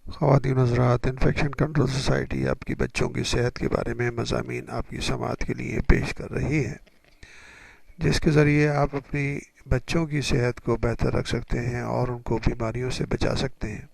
خواتین حضرات، infection control society آپ کی بچوں کی صحت کے بارے میں مضامین آپ کی سماعت کے لیے پیش کر رہی ہے، جس کے ذریعے آپ اپنی بچوں کی صحت کو بہتر رکھ سکتے ہیں اور ان کو بیماریوں سے بچا سکتے ہیں،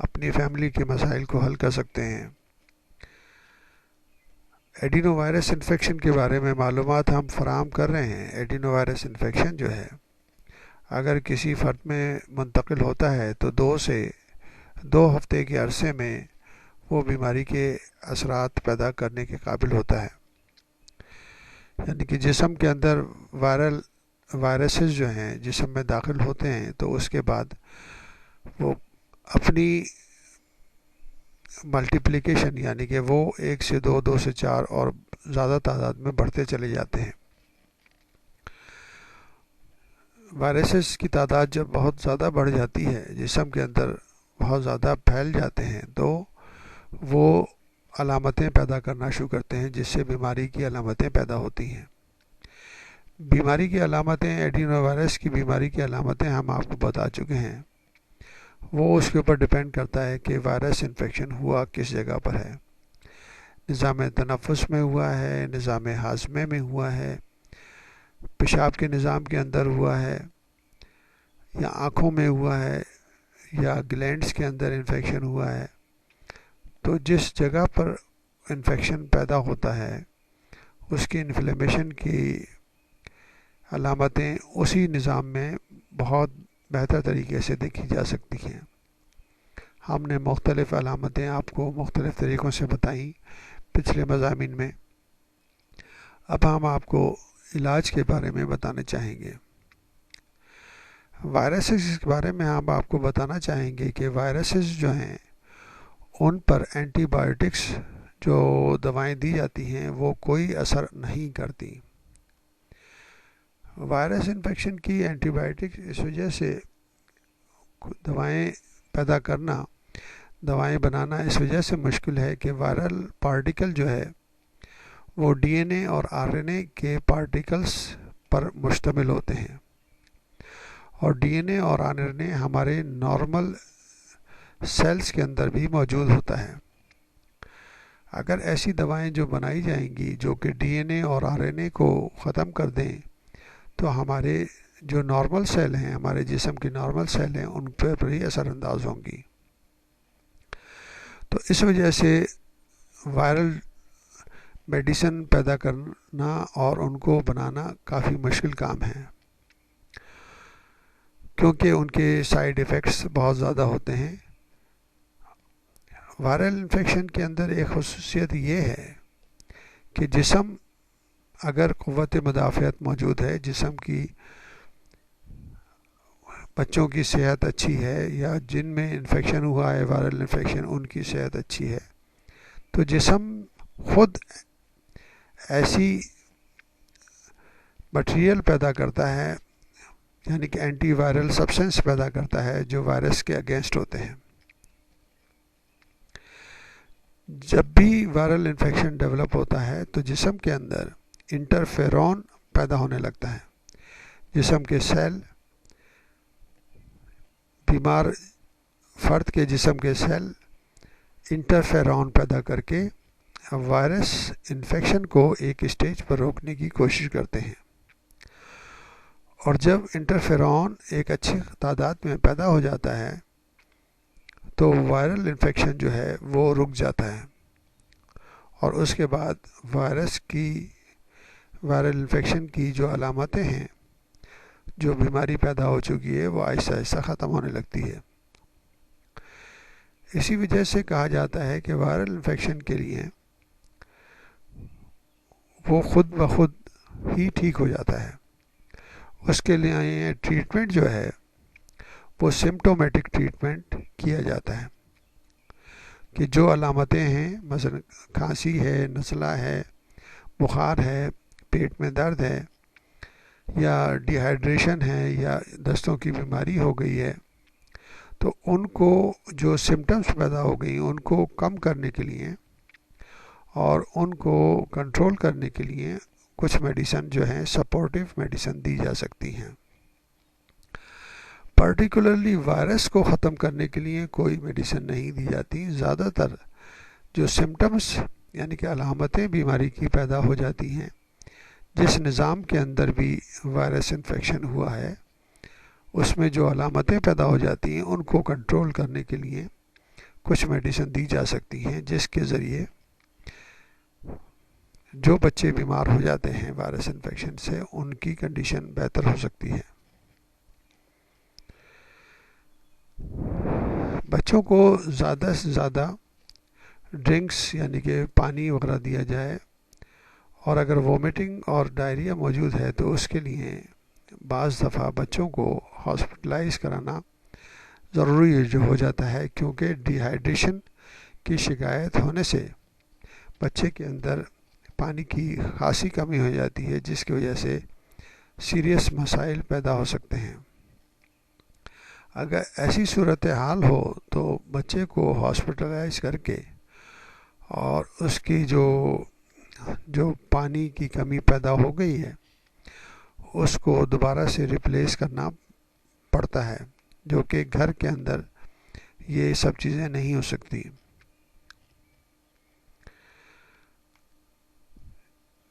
اپنی فیملی کے مسائل کو حل کر سکتے ہیں۔ ایڈینو وائرس انفیکشن کے بارے میں معلومات ہم فراہم کر رہے ہیں۔ ایڈینو وائرس انفیکشن جو ہے، اگر کسی فرد میں منتقل ہوتا ہے تو 2 ہفتے کے عرصے میں وہ بیماری کے اثرات پیدا کرنے کے قابل ہوتا ہے، یعنی کہ جسم کے اندر وائرسز جو ہیں جسم میں داخل ہوتے ہیں تو اس کے بعد وہ اپنی ملٹیپلیکیشن، یعنی کہ وہ 1 سے 2، 2 سے 4 اور زیادہ تعداد میں بڑھتے چلے جاتے ہیں۔ وائرسز کی تعداد جب بہت زیادہ بڑھ جاتی ہے، جسم کے اندر بہت زیادہ پھیل جاتے ہیں تو وہ علامتیں پیدا کرنا شروع کرتے ہیں، جس سے بیماری کی علامتیں پیدا ہوتی ہیں۔ بیماری کی علامتیں، ایڈینو وائرس کی بیماری کی علامتیں ہم آپ کو بتا چکے ہیں۔ وہ اس کے اوپر ڈیپینڈ کرتا ہے کہ وائرس انفیکشن ہوا کس جگہ پر ہے، نظام تنفس میں ہوا ہے، نظام ہاضمے میں ہوا ہے، پیشاب کے نظام کے اندر ہوا ہے، یا آنکھوں میں ہوا ہے، یا گلینڈز کے اندر انفیکشن ہوا ہے۔ تو جس جگہ پر انفیکشن پیدا ہوتا ہے اس کی انفلیمیشن کی علامتیں اسی نظام میں بہت بہتر طریقے سے دیکھی جا سکتی ہیں۔ ہم نے مختلف علامتیں آپ کو مختلف طریقوں سے بتائیں پچھلے مضامین میں۔ اب ہم آپ کو علاج کے بارے میں بتانا چاہیں گے۔ وائرسز کے بارے میں ہم آپ کو بتانا چاہیں گے کہ وائرسز جو ہیں ان پر اینٹی بایوٹکس جو دوائیں دی جاتی ہیں وہ کوئی اثر نہیں کرتی۔ وائرس انفیکشن کی اینٹی بایوٹکس اس وجہ سے دوائیں پیدا کرنا، دوائیں بنانا اس وجہ سے مشکل ہے کہ وائرل پارٹیکل جو ہے وہ ڈی این اے اور آر این اے کے پارٹیکلز پر مشتمل ہوتے ہیں، اور ڈی این اے اور آر این اے ہمارے نارمل سیلز کے اندر بھی موجود ہوتا ہے۔ اگر ایسی دوائیں جو بنائی جائیں گی جو کہ ڈی این اے اور آر این اے کو ختم کر دیں تو ہمارے جو نارمل سیل ہیں، ہمارے جسم کی نارمل سیل ہیں، ان پر بھی اثر انداز ہوں گی۔ تو اس وجہ سے وائرل میڈیسن پیدا کرنا اور ان کو بنانا کافی مشکل کام ہے، کیونکہ ان کے سائیڈ ایفیکٹس بہت زیادہ ہوتے ہیں۔ وائرل انفیکشن کے اندر ایک خصوصیت یہ ہے کہ جسم اگر قوت مدافعت موجود ہے، جسم کی بچوں کی صحت اچھی ہے یا جن میں انفیکشن ہوا ہے وائرل انفیکشن ان کی صحت اچھی ہے، تو جسم خود ایسی مٹیریل پیدا کرتا ہے، یعنی کہ اینٹی وائرل سبسٹنس پیدا کرتا ہے جو وائرس کے اگینسٹ ہوتے ہیں۔ جب بھی وائرل انفیکشن ڈیولپ ہوتا ہے تو جسم کے اندر انٹرفیرون پیدا ہونے لگتا ہے۔ جسم کے سیل، بیمار فرد کے جسم کے سیل انٹرفیرون پیدا کر کے وائرس انفیکشن کو ایک اسٹیج پر روکنے کی کوشش کرتے ہیں، اور جب انٹرفیرون ایک اچھی تعداد میں پیدا ہو جاتا ہے تو وائرل انفیکشن جو ہے وہ رک جاتا ہے، اور اس کے بعد وائرل انفیکشن کی جو علامتیں ہیں، جو بیماری پیدا ہو چکی ہے، وہ آہستہ آہستہ ختم ہونے لگتی ہے۔ اسی وجہ سے کہا جاتا ہے کہ وائرل انفیکشن کے لیے وہ خود بخود ہی ٹھیک ہو جاتا ہے۔ اس کے لیے ٹریٹمنٹ جو ہے وہ سمپٹومیٹک ٹریٹمنٹ کیا جاتا ہے، کہ جو علامتیں ہیں، مثلا کھانسی ہے، نزلہ ہے، بخار ہے، پیٹ میں درد ہے، یا ڈی ہائیڈریشن ہے، یا دستوں کی بیماری ہو گئی ہے، تو ان کو جو سمٹمز پیدا ہو گئی ان کو کم کرنے کے لیے اور ان کو کنٹرول کرنے کے لیے کچھ میڈیسن جو ہیں سپورٹیو میڈیسن دی جا سکتی ہیں۔ پرٹیکولرلی وائرس کو ختم کرنے کے لیے کوئی میڈیسن نہیں دی جاتی. زیادہ تر جو سمٹمز یعنی کہ علامتیں بیماری کی پیدا ہو جاتی ہیں، جس نظام کے اندر بھی وائرس انفیکشن ہوا ہے اس میں جو علامتیں پیدا ہو جاتی ہیں ان کو کنٹرول کرنے کے لیے کچھ میڈیسن دی جا سکتی ہیں، جس کے ذریعے جو بچے بیمار ہو جاتے ہیں وائرس انفیکشن سے ان کی کنڈیشن بہتر ہو سکتی ہے. بچوں کو زیادہ سے زیادہ ڈرنکس یعنی کہ پانی وغیرہ دیا جائے، اور اگر وومیٹنگ اور ڈائریا موجود ہے تو اس کے لیے بعض دفعہ بچوں کو ہاسپٹلائز کرانا ضروری جو ہو جاتا ہے، کیونکہ ڈی ہائیڈریشن کی شکایت ہونے سے بچے کے اندر پانی کی خاصی کمی ہو جاتی ہے، جس کی وجہ سے سیریس مسائل پیدا ہو سکتے ہیں. اگر ایسی صورتحال ہو تو بچے کو ہاسپٹلائز کر کے اور اس کی جو پانی کی کمی پیدا ہو گئی ہے اس کو دوبارہ سے ریپلیس کرنا پڑتا ہے، جو کہ گھر کے اندر یہ سب چیزیں نہیں ہو سکتی.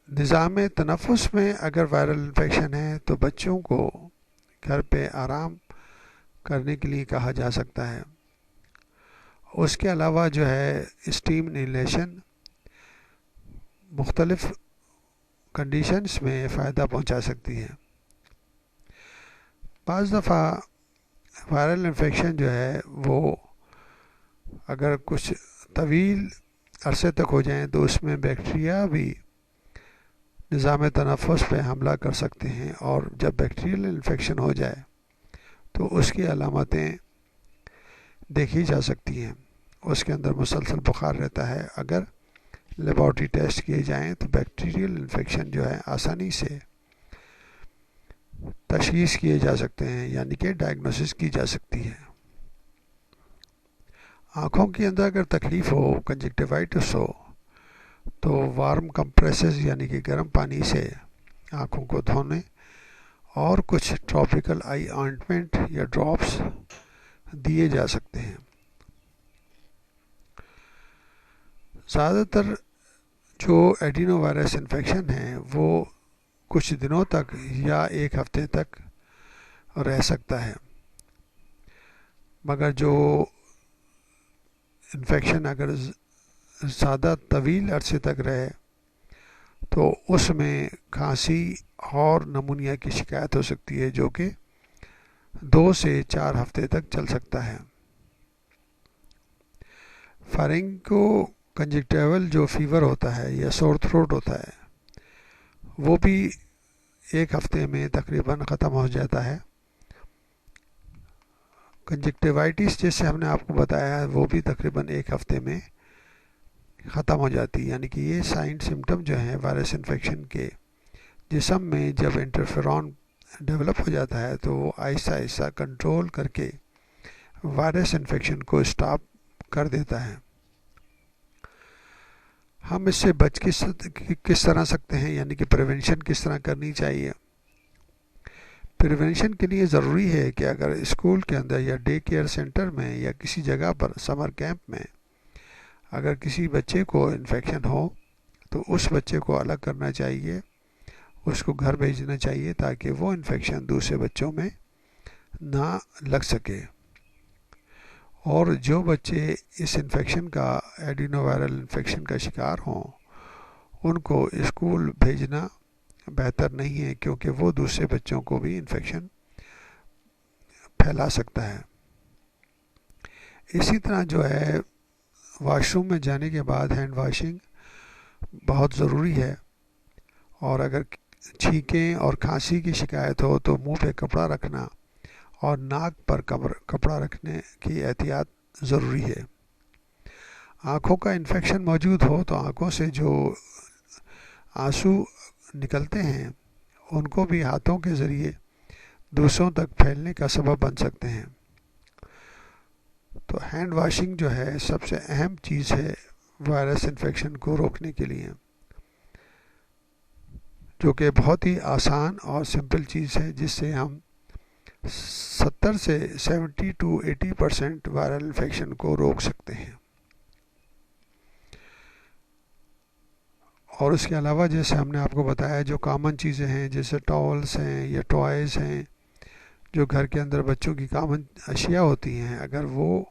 نظام تنفس میں اگر وائرل انفیکشن ہے تو بچوں کو گھر پہ آرام کرنے کے لیے کہا جا سکتا ہے. اس کے علاوہ جو ہے اسٹیم انہیلیشن مختلف کنڈیشنز میں فائدہ پہنچا سکتی ہے. بعض دفعہ وائرل انفیکشن جو ہے وہ اگر کچھ طویل عرصے تک ہو جائیں تو اس میں بیکٹیریا بھی نظام تنفس پہ حملہ کر سکتے ہیں، اور جب بیکٹیریل انفیکشن ہو جائے تو اس کی علامتیں دیکھی جا سکتی ہیں. اس کے اندر مسلسل بخار رہتا ہے. اگر لیبارٹری ٹیسٹ کیے جائیں تو بیکٹیریل انفیکشن جو ہے آسانی سے تشخیص کیے جا سکتے ہیں، یعنی کہ ڈائگنوسس کی جا سکتی ہے. آنکھوں کے اندر اگر تکلیف ہو، کنجکٹیوائٹس ہو، تو وارم کمپریسز یعنی کہ گرم پانی سے آنکھوں کو دھونے اور کچھ ٹراپیکل آئی آئنٹمنٹ یا ڈراپس دیے جا سکتے ہیں. زیادہ تر جو ایڈینو وائرس انفیکشن ہیں وہ کچھ دنوں تک یا ایک ہفتے تک رہ سکتا ہے، مگر جو انفیکشن اگر زیادہ طویل عرصے تک رہے تو اس میں کھانسی اور نمونیا کی شکایت ہو سکتی ہے، جو کہ 2 سے 4 ہفتے تک چل سکتا ہے. فارنگو کنجکٹیول جو فیور ہوتا ہے یا سور تھروٹ ہوتا ہے وہ بھی 1 ہفتے میں تقریباً ختم ہو جاتا ہے. کنجکٹیوائٹس جیسے ہم نے آپ کو بتایا ہے وہ بھی تقریباً 1 ہفتے میں ختم ہو جاتی ہے. یعنی کہ یہ سائن سمٹم جو ہیں وائرس انفیکشن کے، جسم میں جب انٹرفیرون ڈیولپ ہو جاتا ہے تو وہ آہستہ آہستہ کنٹرول کر کے وائرس انفیکشن کو اسٹاپ کر دیتا ہے. ہم اس سے بچ کس طرح سکتے ہیں، یعنی کہ پریونشن کس طرح کرنی چاہیے. پریونشن کے لیے ضروری ہے کہ اگر اسکول کے اندر یا ڈے کیئر سینٹر میں یا کسی جگہ پر سمر کیمپ میں اگر کسی بچے کو انفیکشن ہو تو اس بچے کو الگ کرنا چاہیے، اس کو گھر بھیجنا چاہیے تاکہ وہ انفیکشن دوسرے بچوں میں نہ لگ سکے. اور جو بچے اس انفیکشن کا ایڈینو وائرل انفیکشن کا شکار ہوں ان کو اسکول بھیجنا بہتر نہیں ہے، کیونکہ وہ دوسرے بچوں کو بھی انفیکشن پھیلا سکتا ہے. اسی طرح جو ہے واش روم میں جانے کے بعد ہینڈ واشنگ بہت ضروری ہے، اور اگر چھینکیں اور کھانسی کی شکایت ہو تو منہ پہ کپڑا رکھنا اور ناک پر کپڑا رکھنے کی احتیاط ضروری ہے. آنکھوں کا انفیکشن موجود ہو تو آنکھوں سے جو آنسو نکلتے ہیں ان کو بھی ہاتھوں کے ذریعے دوسروں تک پھیلنے کا سبب بن سکتے ہیں. تو ہینڈ واشنگ جو ہے سب سے اہم چیز ہے وائرس انفیکشن کو روکنے کے لیے، جو کہ بہت ہی آسان اور سمپل چیز ہے جس سے ہم 70 سے 70 to 80% وائرل انفیکشن کو روک سکتے ہیں۔ اور اس کے علاوہ جیسے ہم نے آپ کو بتایا جو کامن چیزیں ہیں جیسے ٹاولس ہیں یا ٹوائز ہیں، جو گھر کے اندر بچوں کی کامن اشیاء ہوتی ہیں، اگر وہ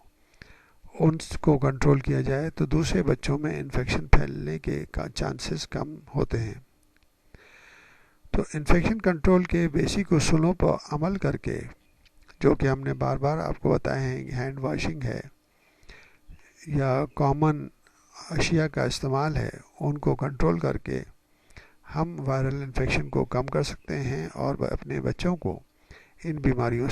ان کو کنٹرول کیا جائے تو دوسرے بچوں میں انفیکشن پھیلنے کے چانسز کم ہوتے ہیں۔ تو انفیکشن کنٹرول کے بیسک اصولوں پر عمل کر کے، جو کہ ہم نے بار بار آپ کو بتائے ہیں، ہینڈ واشنگ ہے یا کامن اشیاء کا استعمال ہے، ان کو کنٹرول کر کے ہم وائرل انفیکشن کو کم کر سکتے ہیں اور اپنے بچوں کو ان بیماریوں